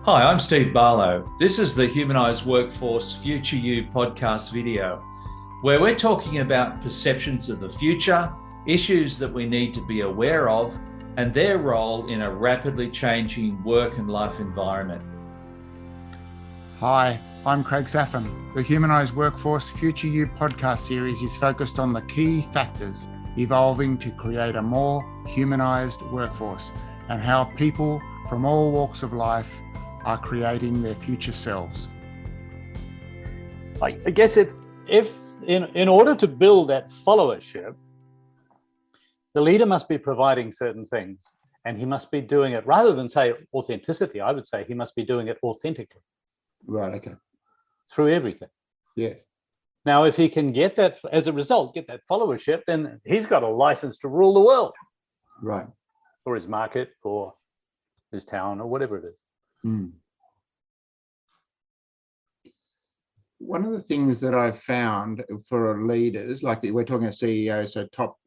Hi, I'm Steve Barlow. This is the Humanised Workforce Future You podcast video, where we're talking about perceptions of the future, issues that we need to be aware of, and their role in a rapidly changing work and life environment. Hi, I'm Craig Saffin. The Humanised Workforce Future You podcast series is focused on the key factors evolving to create a more humanised workforce and how people from all walks of life are creating their future selves. I guess if in order to build that followership, the leader must be providing certain things, and he must be doing it, rather than say authenticity, I would say he must be doing it authentically. Right, okay. Through everything. Yes. Now, if he can get that, as a result, get that followership, then he's got a license to rule the world. Right. Or his market, or his town, or whatever it is. Mm. One of the things that I've found for leaders, like we're talking a CEO, so top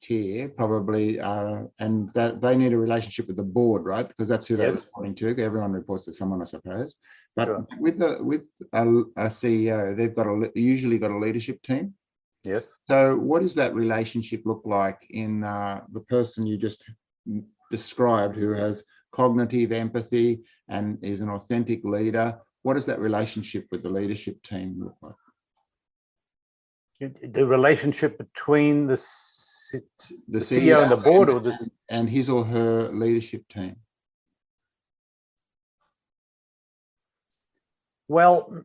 tier probably, and that they need a relationship with the board, right? Because that's who they're reporting to. Everyone reports to someone, I suppose. But sure. with a CEO, they've usually got a leadership team. Yes. So what does that relationship look like in the person you just described, who has cognitive empathy and is an authentic leader? What does that relationship with the leadership team look like? The relationship between the CEO and the board, and his or her leadership team? Well,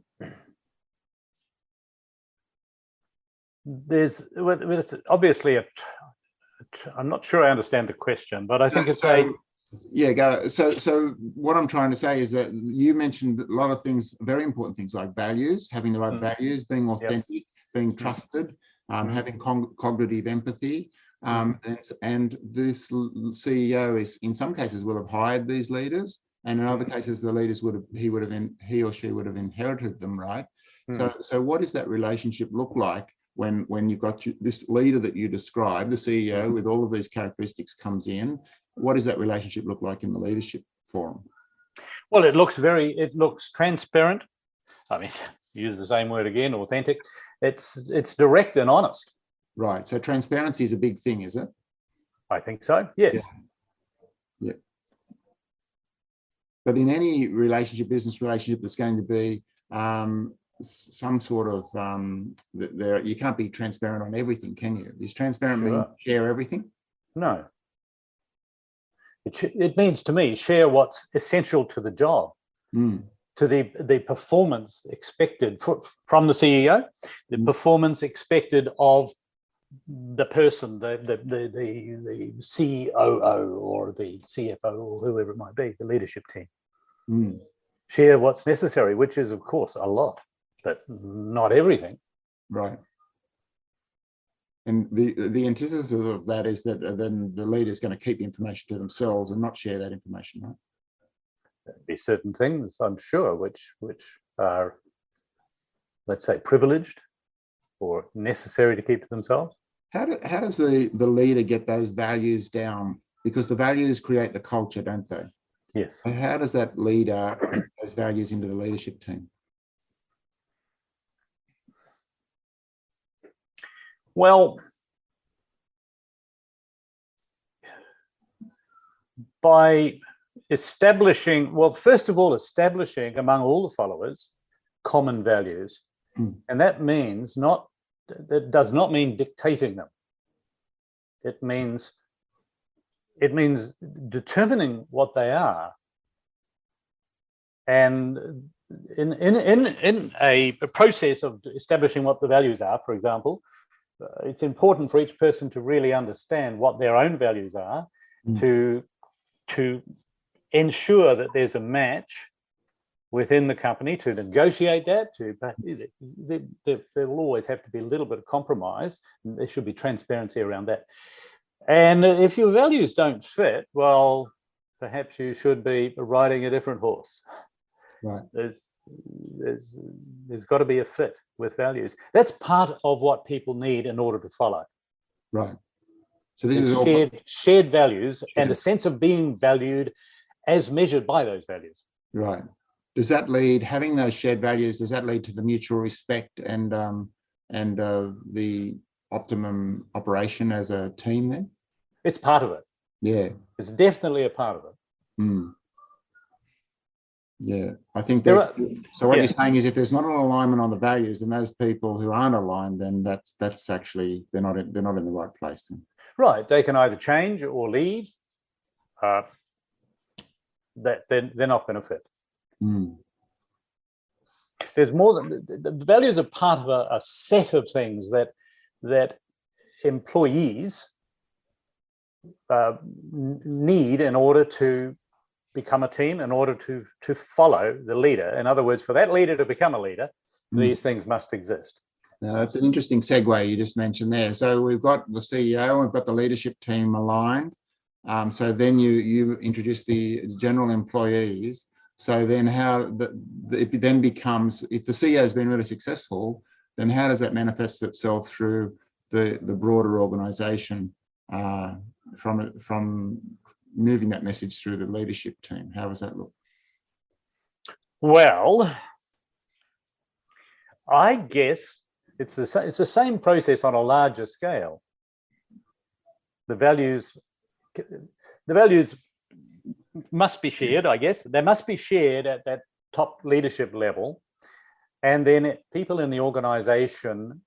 there's obviously I'm not sure I understand the question, but I think it's yeah, go. So what I'm trying to say is that you mentioned a lot of things, very important things like values, having the right values, being authentic, being trusted, having cognitive empathy. And this CEO is, in some cases, will have hired these leaders, and in other cases, the leaders he or she would have inherited them, right? So what does that relationship look like when you've got this leader that you described, the CEO with all of these characteristics comes in? What does that relationship look like in the leadership forum? Well, it looks transparent. I mean, use the same word again, authentic. It's direct and honest. Right. So transparency is a big thing, is it? I think so. Yes. Yeah. But in any relationship, business relationship, there's going to be some sort of you can't be transparent on everything, can you? Is transparent mean share everything? No. It means, to me, share what's essential to the job, to the performance expected from the CEO, the performance expected of the person, the COO or the CFO or whoever it might be, the leadership team. Share what's necessary, which is, of course, a lot, but not everything. Right. And the antithesis of that is that then the leader is going to keep the information to themselves and not share that information, right? There'd be certain things, I'm sure, which are, let's say, privileged or necessary to keep to themselves. How does the leader get those values down? Because the values create the culture, don't they? Yes. And how does that leader put those values into the leadership team? Well, by establishing, first of all, establishing among all the followers common values. And that does not mean dictating them. It means determining what they are. And in a process of establishing what the values are, for example, it's important for each person to really understand what their own values are, to ensure that there's a match within the company, to negotiate that. There will always have to be a little bit of compromise, and there should be transparency around that. And if your values don't fit, well, perhaps you should be riding a different horse. Right. There's got to be a fit with values. That's part of what people need in order to follow. Right. So this is shared values and a sense of being valued as measured by those values. Right. Does that lead, having those shared values, does that lead to the mutual respect and the optimum operation as a team then? It's part of it. Yeah. It's definitely a part of it. Mm. Yeah, I think there's, so what you're saying is if there's not an alignment on the values, then those people who aren't aligned, then that's actually, they're not in the right place then. Right, they can either change or leave. That they're not going to fit. Mm. There's more than the values are part of a set of things that employees need in order to become a team, in order to follow the leader. In other words, for that leader to become a leader, these things must exist. Now, that's an interesting segue you just mentioned there. So we've got the CEO, we've got the leadership team aligned. So then you introduce the general employees. So then it then becomes, if the CEO has been really successful, then how does that manifest itself through the broader organization from moving that message through the leadership team? How does that look? Well, I guess it's the same process on a larger scale. The values must be shared, I guess. They must be shared at that top leadership level. And then people in the organization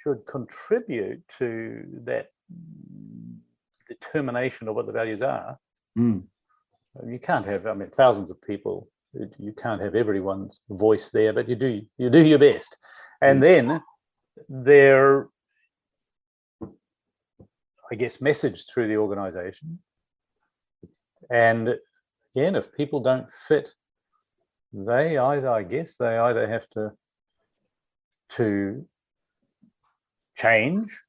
should contribute to that determination of what the values are. Mm. You can't have, I mean, thousands of people. You can't have everyone's voice there, but you do your best. And then they're, I guess, messaged through the organization. And again, if people don't fit, they either have to change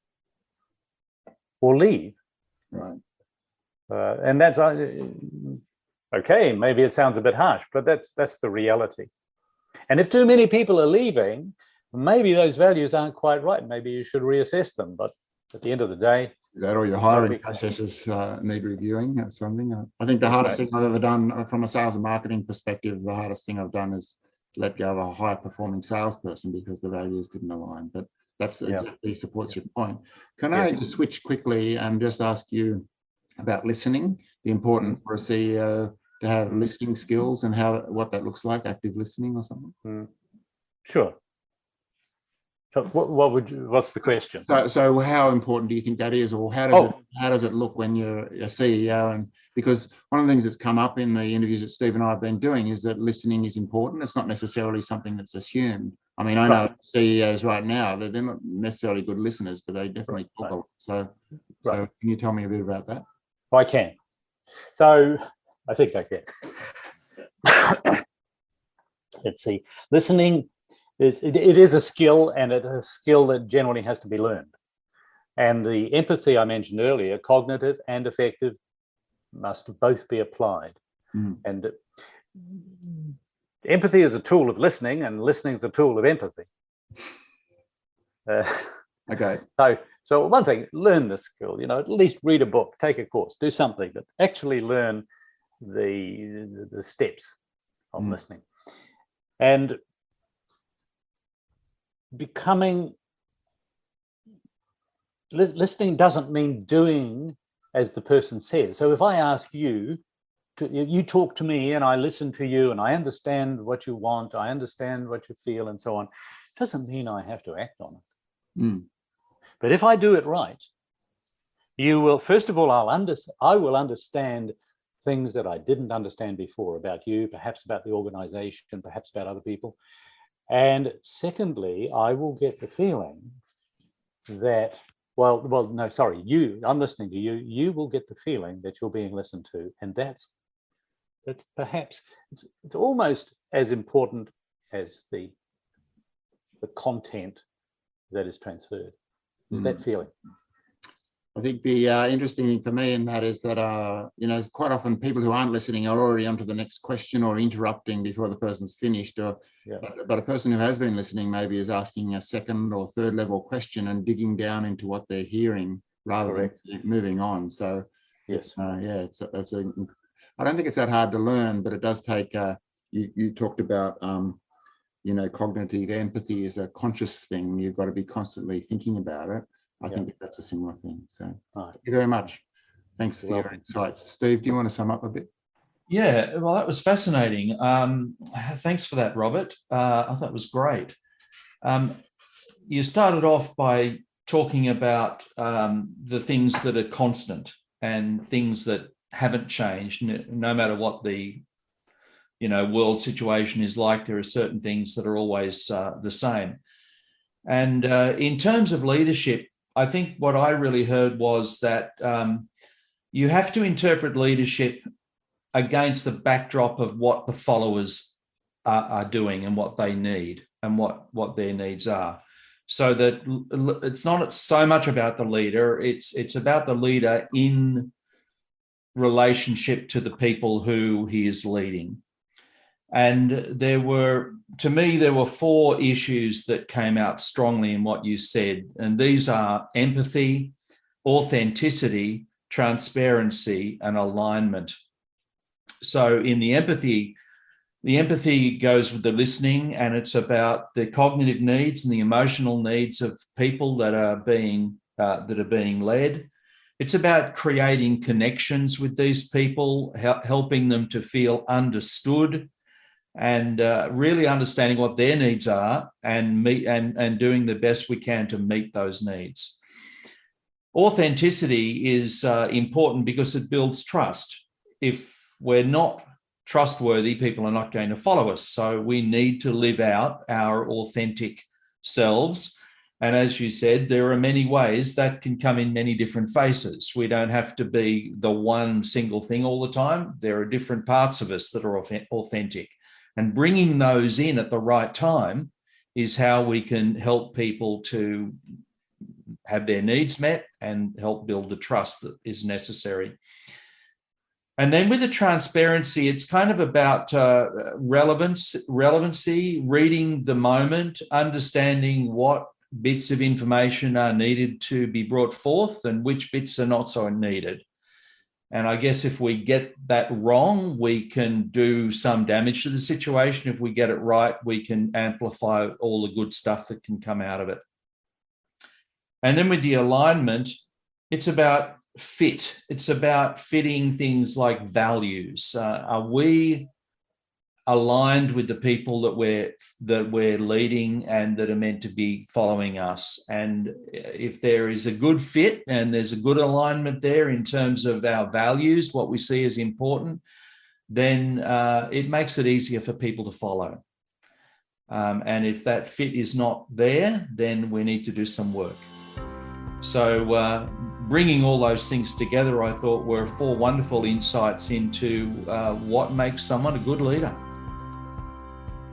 or leave. Right. And that's okay. Maybe it sounds a bit harsh, but that's the reality. And if too many people are leaving, maybe those values aren't quite right. Maybe you should reassess them. But at the end of the day, that or your hiring processes need reviewing. That's something. I think the hardest thing I've ever done from a sales and marketing perspective, the hardest thing I've done is let go of a high performing salesperson because the values didn't align. But that's exactly supports your point. Can I just switch quickly and just ask you about listening, the importance for a CEO to have listening skills and what that looks like, active listening or something? Sure. So what's the question? So how important do you think that is, or how does it look when you're a CEO? And because one of the things that's come up in the interviews that Steve and I have been doing is that listening is important. It's not necessarily something that's assumed. I mean, I know CEOs right now, they're not necessarily good listeners, but they definitely talk a lot. So can you tell me a bit about that? I can. So I think I can. Let's see. Listening it is a skill, and it's a skill that generally has to be learned. And the empathy I mentioned earlier, cognitive and affective, must both be applied. And empathy is a tool of listening, and listening is a tool of empathy. Okay. So one thing, learn the skill. At least read a book, take a course, do something, but actually learn the steps of listening. And listening doesn't mean doing as the person says. So if I ask you talk to me and I listen to you and I understand what you want, I understand what you feel and so on, it doesn't mean I have to act on it. But if I do it right, you will, first of all, I will understand things that I didn't understand before about you, perhaps about the organization, perhaps about other people. And secondly, I will get the feeling that, I'm listening to you. You will get the feeling that you're being listened to. And that's perhaps, it's almost as important as the content that is transferred, is that feeling. I think the interesting thing for me in that is that, quite often people who aren't listening are already onto the next question or interrupting before the person's finished. But a person who has been listening maybe is asking a second or third level question and digging down into what they're hearing rather than moving on. So, I don't think it's that hard to learn, but it does take, you talked about, cognitive empathy is a conscious thing. You've got to be constantly thinking about it. I think that's a similar thing. So thank you very much. Thanks for your insights. Steve, do you want to sum up a bit? Yeah, well, that was fascinating. Thanks for that, Robert. I thought it was great. You started off by talking about the things that are constant and things that haven't changed, no matter what the world situation is like. There are certain things that are always the same. And in terms of leadership, I think what I really heard was that you have to interpret leadership against the backdrop of what the followers are doing and what they need and what their needs are. So that it's not so much about the leader, it's about the leader in relationship to the people who he is leading. And there were 4 issues that came out strongly in what you said. And these are empathy, authenticity, transparency, and alignment. So in the empathy goes with the listening, and it's about the cognitive needs and the emotional needs of people that are being led. It's about creating connections with these people, helping them to feel understood, and really understanding what their needs are, and doing the best we can to meet those needs. Authenticity is important because it builds trust. If we're not trustworthy, people are not going to follow us. So we need to live out our authentic selves. And as you said, there are many ways that can come in many different faces. We don't have to be the one single thing all the time. There are different parts of us that are authentic. And bringing those in at the right time is how we can help people to have their needs met and help build the trust that is necessary. And then with the transparency, it's kind of about relevancy, reading the moment, understanding what bits of information are needed to be brought forth and which bits are not so needed. And I guess if we get that wrong, we can do some damage to the situation. If we get it right, we can amplify all the good stuff that can come out of it. And then with the alignment, it's about fit. It's about fitting things like values. Are we aligned with the people that we're leading and that are meant to be following us? And if there is a good fit and there's a good alignment there in terms of our values, what we see as important, then it makes it easier for people to follow. And if that fit is not there, then we need to do some work. So bringing all those things together, I thought were 4 wonderful insights into what makes someone a good leader.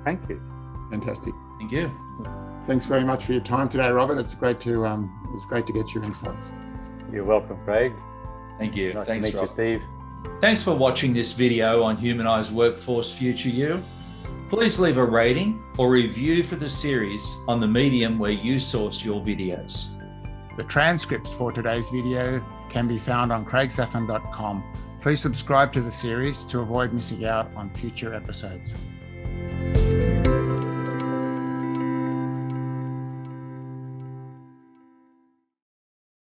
Thank you. Fantastic. Thank you. Thanks very much for your time today, Robert. It's great to get your insights. You're welcome, Craig. Thank you. Nice Thanks, to meet Rob. you, Steve. Thanks for watching this video on Humanised Workforce Future You. Please leave a rating or review for the series on the medium where you source your videos. The transcripts for today's video can be found on craigsafin.com. Please subscribe to the series to avoid missing out on future episodes.